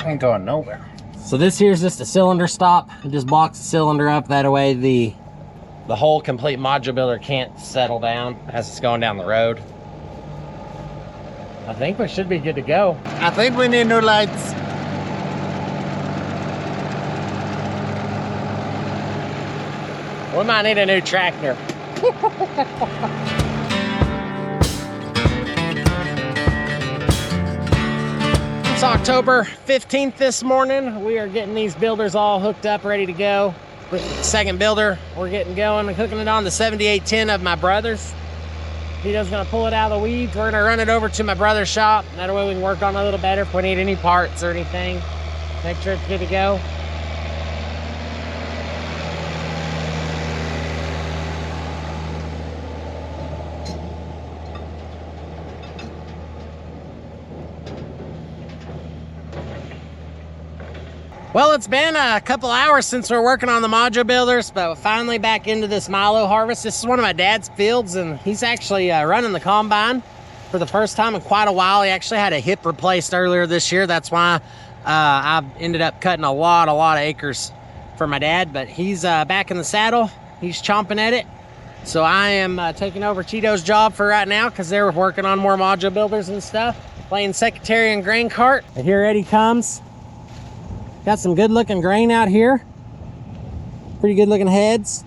Ain't going nowhere. So this here's just a cylinder stop. It just blocks the cylinder up. That way the whole complete module builder can't settle down as it's going down the road. I think we should be good to go. I think we need new lights. We might need a new tractor. It's October 15th this morning. We are getting these builders all hooked up, ready to go. With the second builder, we're getting going and hooking it on the 7810 of my brother's. Vito's gonna pull it out of the weeds. We're gonna run it over to my brother's shop. That way we can work on it a little better if we need any parts or anything. Make sure it's good to go. Well, it's been a couple hours since we're working on the module builders, but we're finally back into this Milo harvest. This is one of my dad's fields, and he's actually running the combine for the first time in quite a while. He actually had a hip replaced earlier this year. That's why I ended up cutting a lot of acres for my dad, but he's back in the saddle. He's chomping at it. So I am taking over Cheeto's job for right now because they're working on more module builders and stuff. Playing secretary and grain cart. And here Eddie comes. Got some good looking grain out here. Pretty good looking heads.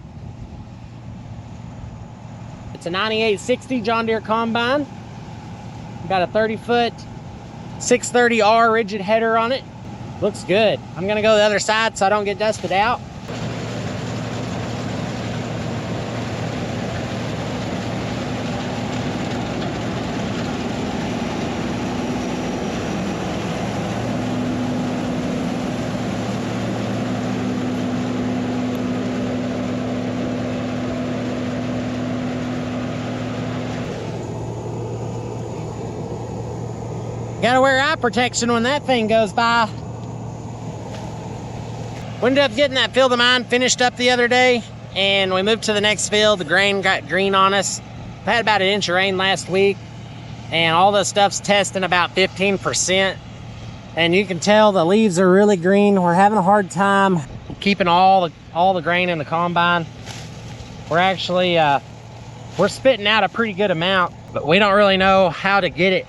It's a 9860 John Deere combine. Got a 30-foot 630R rigid header on it. Looks good. I'm gonna go the other side so I don't get dusted out. Gotta wear eye protection when that thing goes by. We ended up getting that field of mine finished up the other day, and we moved to the next field. The grain got green on us. We had about an inch of rain last week, and all the stuff's testing about 15%. And you can tell the leaves are really green. We're having a hard time keeping all the grain in the combine. We're actually we're spitting out a pretty good amount, but we don't really know how to get it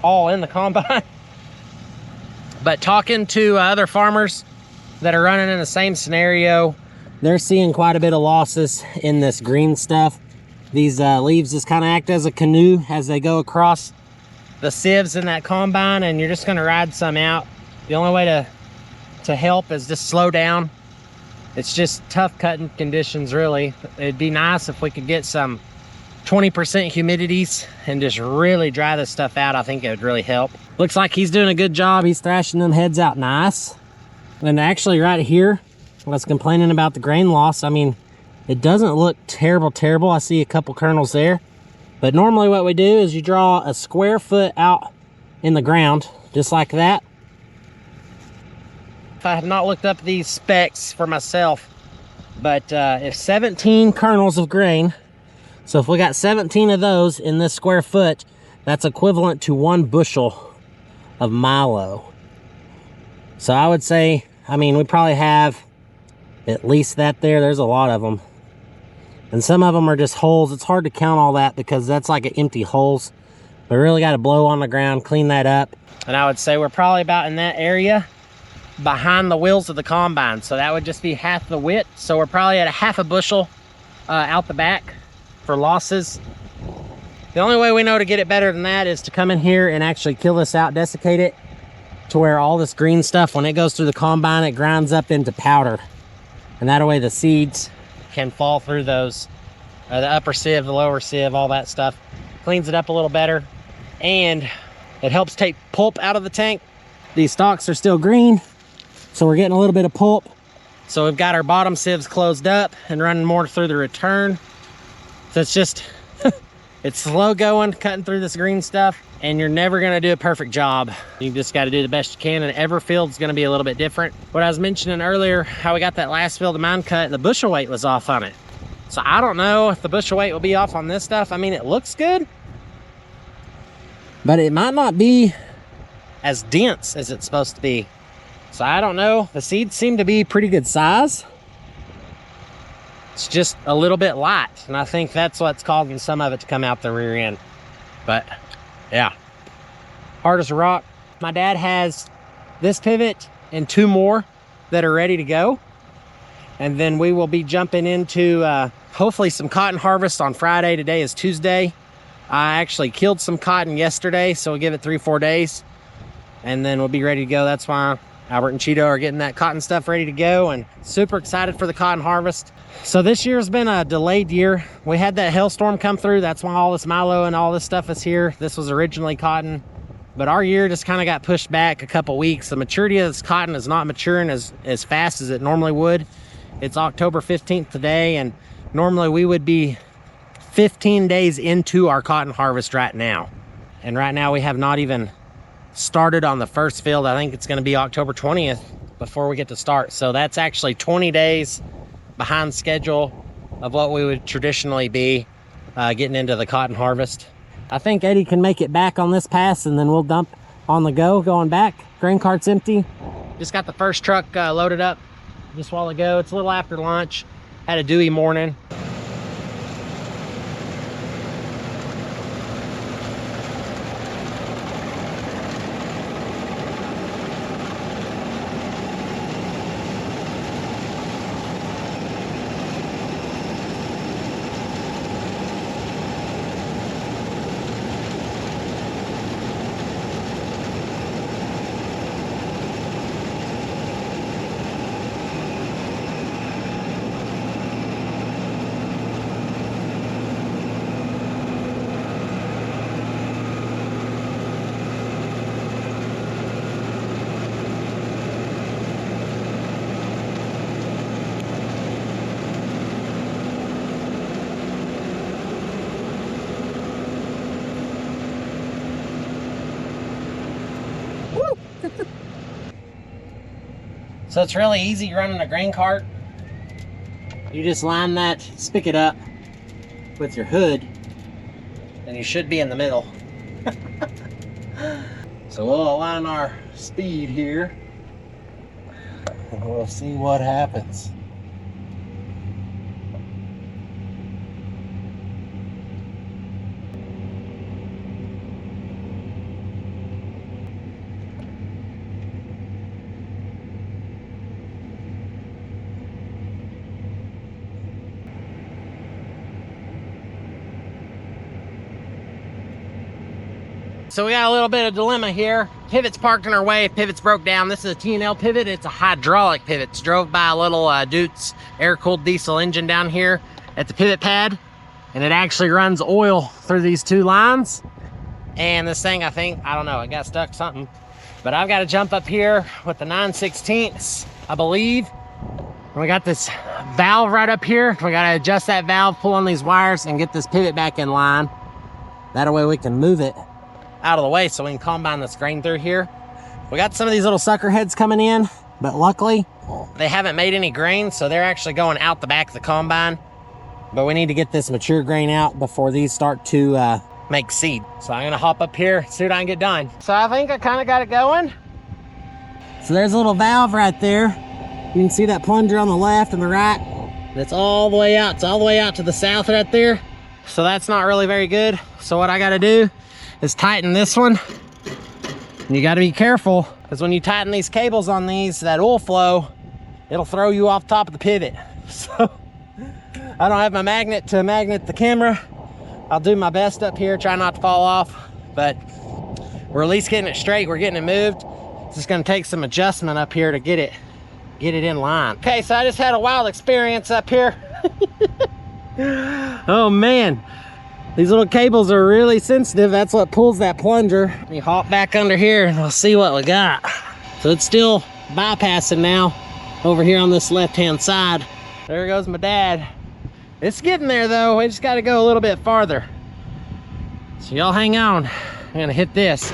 all in the combine. But talking to other farmers that are running in the same scenario, they're seeing quite a bit of losses in this green stuff. These leaves just kind of act as a canoe as they go across the sieves in that combine, and you're just going to ride some out. The only way to help is just slow down. It's just tough cutting conditions, really. It'd be nice if we could get some 20% humidities and just really dry this stuff out. I think it would really help. Looks like he's doing a good job. He's thrashing them heads out nice. And actually right here, I was complaining about the grain loss. I mean, it doesn't look terrible. I see a couple kernels there. But normally what we do is you draw a square foot out in the ground, just like that. I have not looked up these specs for myself, but if 17 kernels of grain, so if we got 17 of those in this square foot, that's equivalent to 1 bushel of Milo. So I would say, I mean, we probably have at least that there. There's a lot of them. And some of them are just holes. It's hard to count all that because that's like an empty holes. We really got to blow on the ground, clean that up. And I would say we're probably about in that area behind the wheels of the combine. So that would just be half the width. So we're probably at a half a bushel out the back for losses. The only way we know to get it better than that is to come in here and actually kill this out, desiccate it to where all this green stuff, when it goes through the combine, it grinds up into powder. And that way the seeds can fall through those, the upper sieve, the lower sieve, all that stuff. Cleans it up a little better, and it helps take pulp out of the tank. These stalks are still green, so we're getting a little bit of pulp. So we've got our bottom sieves closed up and running more through the return. So it's just, it's slow going, cutting through this green stuff, and you're never gonna do a perfect job. You just gotta do the best you can, and every field's gonna be a little bit different. What I was mentioning earlier, how we got that last field of mine cut, the bushel weight was off on it. So I don't know if the bushel weight will be off on this stuff. I mean, it looks good, but it might not be as dense as it's supposed to be. So I don't know. The seeds seem to be pretty good size. It's just a little bit light, and I think that's what's causing some of it to come out the rear end. But yeah, hard as a rock. My dad has this pivot and 2 more that are ready to go. And then we will be jumping into hopefully some cotton harvest on Friday. Today is Tuesday. I actually killed some cotton yesterday, so we'll give it 3-4 days. And then we'll be ready to go. That's why Albert and Cheeto are getting that cotton stuff ready to go, and super excited for the cotton harvest. So this year's been a delayed year. We had that hailstorm come through. That's why all this Milo and all this stuff is here. This was originally cotton, but our year just kind of got pushed back a couple weeks. The maturity of this cotton is not maturing as fast as it normally would. It's October 15th today, and normally we would be 15 days into our cotton harvest right now. And right now we have not even started on the first field. I think it's going to be October 20th before we get to start. So that's actually 20 days behind schedule of what we would traditionally be getting into the cotton harvest. I think Eddie can make it back on this pass, and then we'll dump on the go going back. Grain cart's empty. Just got the first truck loaded up just a while ago. It's a little after lunch. Had a dewy morning. So it's really easy running a grain cart. You just line that spigot up with your hood, and you should be in the middle. So we'll align our speed here, and we'll see what happens. So we got a little bit of dilemma here. Pivot's parked in our way. Pivot's broke down. This is a T&L pivot. It's a hydraulic pivot. It's drove by a little Dutz air-cooled diesel engine down here at the pivot pad, and it actually runs oil through these 2 lines. And this thing, I don't know, it got stuck something. But I've got to jump up here with the 9/16, I believe. And we got this valve right up here. We got to adjust that valve, pull on these wires, and get this pivot back in line. That way we can move it out of the way so we can combine this grain through here. We got some of these little sucker heads coming in, but luckily they haven't made any grain, so they're actually going out the back of the combine. But we need to get this mature grain out before these start to make seed. So I'm gonna hop up here, see what I can get done. So I think I kind of got it going. So there's a little valve right there. You can see that plunger on the left and the right. That's all the way out. It's all the way out to the south right there. So that's not really very good. So what I gotta do is tighten this one. And you got to be careful, because when you tighten these cables on these, that oil flow, it'll throw you off top of the pivot. So I don't have my magnet to magnet the camera. I'll do my best up here, try not to fall off, but we're at least getting it straight. We're getting it moved. It's just going to take some adjustment up here to get it in line. Okay, so I just had a wild experience up here. Oh man, these little cables are really sensitive. That's what pulls that plunger. You hop back under here and we'll see what we got. So it's still bypassing now over here on this left-hand side. There goes my dad. It's getting there though. We just got to go a little bit farther. So y'all hang on. I'm gonna hit this.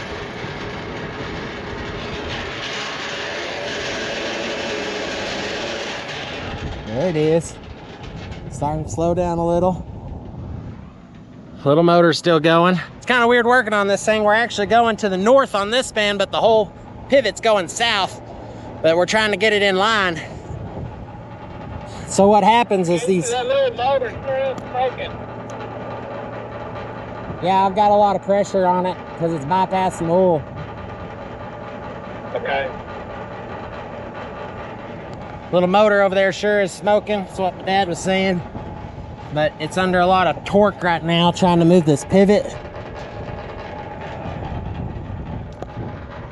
There it is. Starting to slow down a little. Little motor's still going. It's kind of weird working on this thing. We're actually going to the north on this span, but the whole pivot's going south. But we're trying to get it in line. So what happens is these... That little motor's still smoking. Yeah, I've got a lot of pressure on it because it's bypassing oil. Okay. Little motor over there sure is smoking. That's what my dad was saying. But it's under a lot of torque right now trying to move this pivot.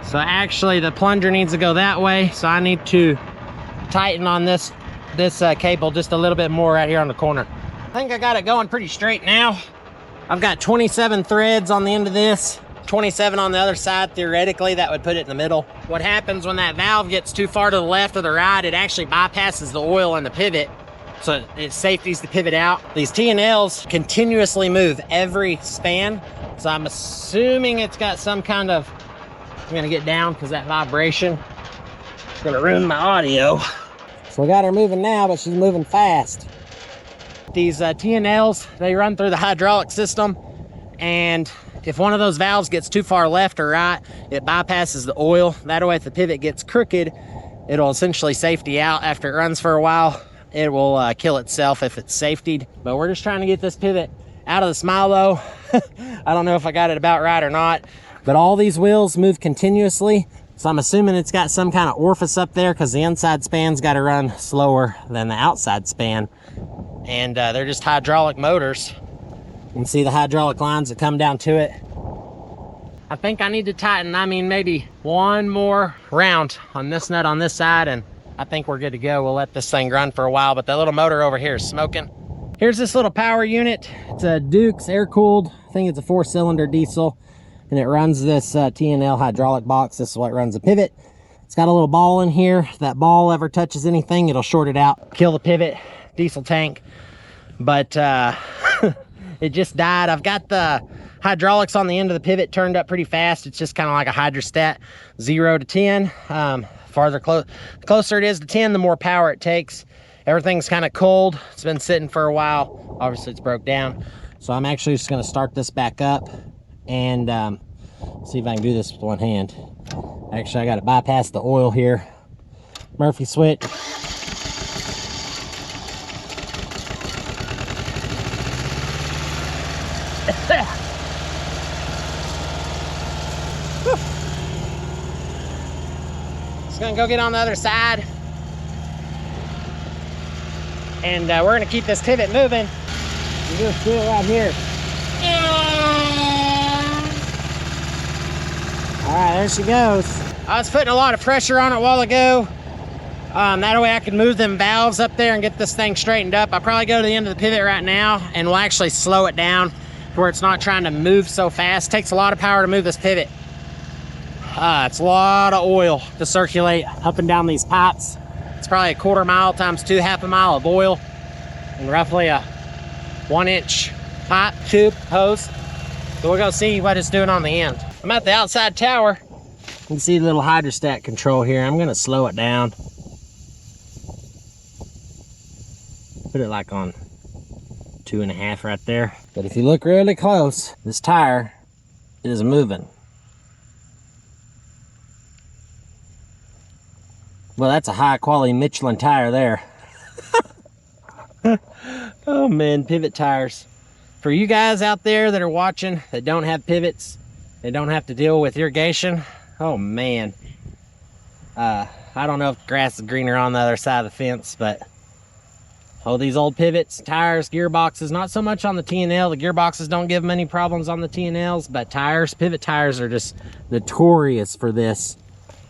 So actually the plunger needs to go that way. So I need to tighten on this cable just a little bit more right here on the corner. I think I got it going pretty straight now. I've got 27 threads on the end of this, 27 on the other side. Theoretically, that would put it in the middle. What happens when that valve gets too far to the left or the right, it actually bypasses the oil in the pivot. So it safeties the pivot out. These T&Ls continuously move every span. So I'm assuming it's got some kind of, I'm gonna get down because that vibration is gonna ruin my audio. So we got her moving now, but she's moving fast. These T&Ls, they run through the hydraulic system, and if one of those valves gets too far left or right, it bypasses the oil. That way, if the pivot gets crooked, it'll essentially safety out. After it runs for a while, it will kill itself if it's safetied. But we're just trying to get this pivot out of this Milo. I don't know if I got it about right or not, but all these wheels move continuously. So I'm assuming it's got some kind of orifice up there because the inside span's got to run slower than the outside span. And they're just hydraulic motors. You can see the hydraulic lines that come down to it. I think I need to tighten, maybe one more round on this nut on this side, and I think we're good to go. We'll let this thing run for a while, but that little motor over here is smoking. Here's this little power unit. It's a Duke's air-cooled. I think it's a 4-cylinder diesel, and it runs this T&L hydraulic box. This is what runs the pivot. It's got a little ball in here. If that ball ever touches anything, it'll short it out, kill the pivot, diesel tank. But it just died. I've got the hydraulics on the end of the pivot turned up pretty fast. It's just kind of like a hydrostat, 0 to 10. Closer it is to 10, the more power it takes. Everything's kind of cold. It's been sitting for a while. Obviously it's broke down. So I'm actually just gonna start this back up and see if I can do this with one hand. Actually, I gotta bypass the oil here. Murphy switch. Just gonna go get on the other side, and we're gonna keep this pivot moving. You just do it right here. All right, there she goes. I was putting a lot of pressure on it a while ago. That way I can move them valves up there and get this thing straightened up. I'll probably go to the end of the pivot right now, and we'll actually slow it down to where it's not trying to move so fast. It takes a lot of power to move this pivot. It's a lot of oil to circulate up and down these pipes. It's probably a 1/4 mile times 2 half a mile of oil, and roughly a 1-inch pipe tube hose. So we'll go see what it's doing on the end. I'm at the outside tower. You can see the little hydrostat control here. I'm gonna slow it down. Put it like on 2.5 right there. But if you look really close, this tire is moving. Well, that's a high quality Michelin tire there. Oh man, pivot tires. For you guys out there that are watching that don't have pivots, they don't have to deal with irrigation. Oh man. I don't know if grass is greener on the other side of the fence, but these old pivots, tires, gearboxes, not so much on the T&L. The gearboxes don't give them any problems on the T&Ls, but tires, pivot tires are just notorious for this.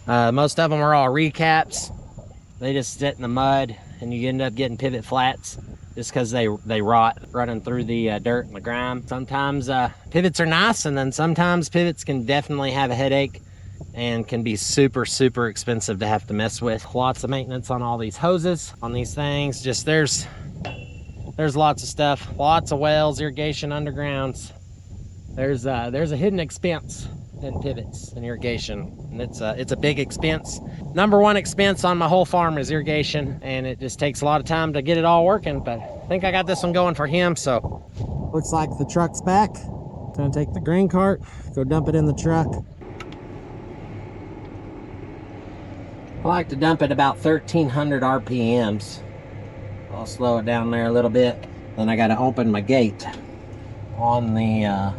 Most of them are all recaps. They just sit in the mud, and you end up getting pivot flats just because they rot running through the dirt and the grime. Sometimes pivots are nice, and then sometimes pivots can definitely have a headache and can be super, super expensive to have to mess with. Lots of maintenance on all these hoses, on these things. Just there's lots of stuff, lots of wells, irrigation, undergrounds. There's a hidden expense in pivots and irrigation, and it's a big expense. Number one expense on my whole farm is irrigation, and it just takes a lot of time to get it all working, but I think I got this one going for him. So looks like the truck's back. Gonna take the grain cart, go dump it in the truck. I like to dump it about 1300 RPMs. I'll slow it down there a little bit. Then I gotta open my gate on the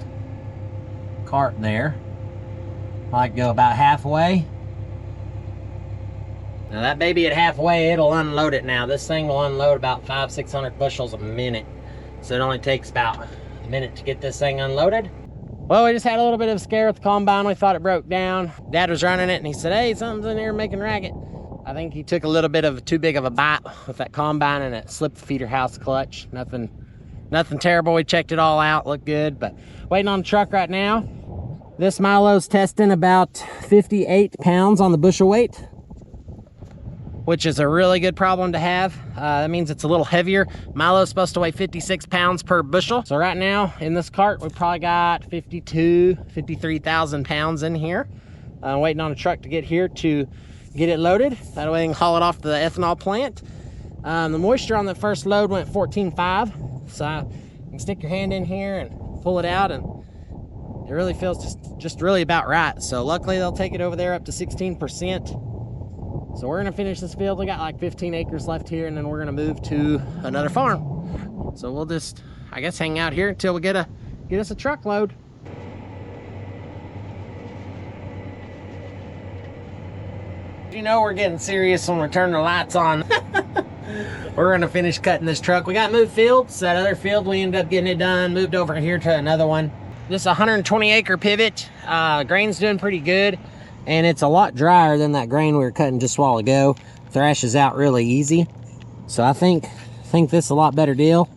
cart there. I like to go about halfway. Now that baby at halfway, it'll unload it now. This thing will unload about 500-600 bushels a minute. So it only takes about a minute to get this thing unloaded. Well, we just had a little bit of a scare with the combine. We thought it broke down. Dad was running it and he said, hey, something's in here making racket. I think he took a little bit of too big of a bite with that combine and it slipped the feeder house clutch. Nothing terrible. We checked it all out, looked good, but waiting on the truck right now. This Milo's testing about 58 pounds on the bushel weight, which is a really good problem to have. That means it's a little heavier. Milo's supposed to weigh 56 pounds per bushel. So right now in this cart, we probably got 53,000 pounds in here. Waiting on a truck to get here to get it loaded. That way we can haul it off to the ethanol plant. The moisture on the first load went 14.5. So you can stick your hand in here and pull it out and it really feels just really about right. So luckily they'll take it over there up to 16%. So we're gonna finish this field. We got like 15 acres left here and then we're gonna move to another farm. So we'll just, I guess, hang out here until we get us a truckload. You know we're getting serious when we turn the lights on. We're gonna finish cutting this truck. We got moved fields. That other field, we ended up getting it done, moved over here to another one. This is a 120 acre pivot. Grain's doing pretty good. And it's a lot drier than that grain we were cutting just a while ago. Thrashes out really easy. So I think this is a lot better deal.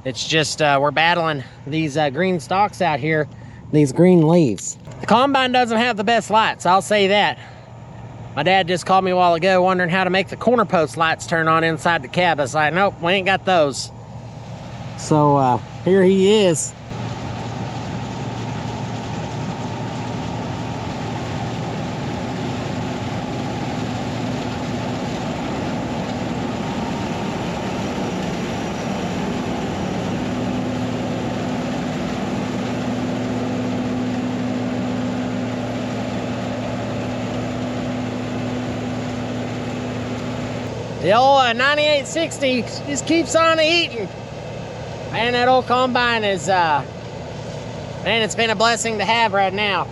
It's just we're battling these green stalks out here, these green leaves. The combine doesn't have the best lights, I'll say that. My dad just called me a while ago wondering how to make the corner post lights turn on inside the cab. I was like, nope, we ain't got those. So here he is. The old 9860 just keeps on eating. Man, that old combine is, man, it's been a blessing to have right now.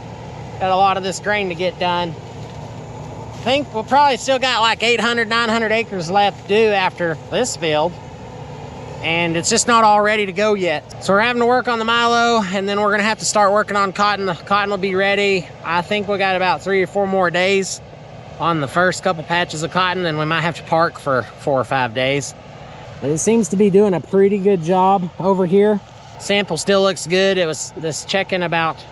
Got a lot of this grain to get done. I think we'll probably still got like 800, 900 acres left to do after this field. And it's just not all ready to go yet. So we're having to work on the Milo and then we're gonna have to start working on cotton. The cotton will be ready. I think we got about 3 or 4 more days on the first couple patches of cotton, and we might have to park for 4 or 5 days. But it seems to be doing a pretty good job over here. Sample still looks good. It was this checking about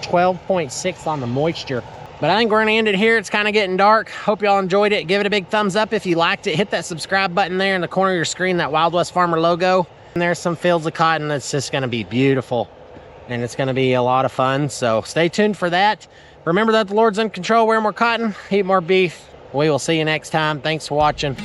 12.6 on the moisture. But I think we're gonna end it here. It's kind of getting dark. Hope y'all enjoyed it. Give it a big thumbs up if you liked it. Hit that subscribe button there in the corner of your screen, that Wild West Farmer logo. And there's some fields of cotton that's just gonna be beautiful. And it's gonna be a lot of fun. So stay tuned for that. Remember that the Lord's in control. Wear more cotton, eat more beef. We will see you next time. Thanks for watching.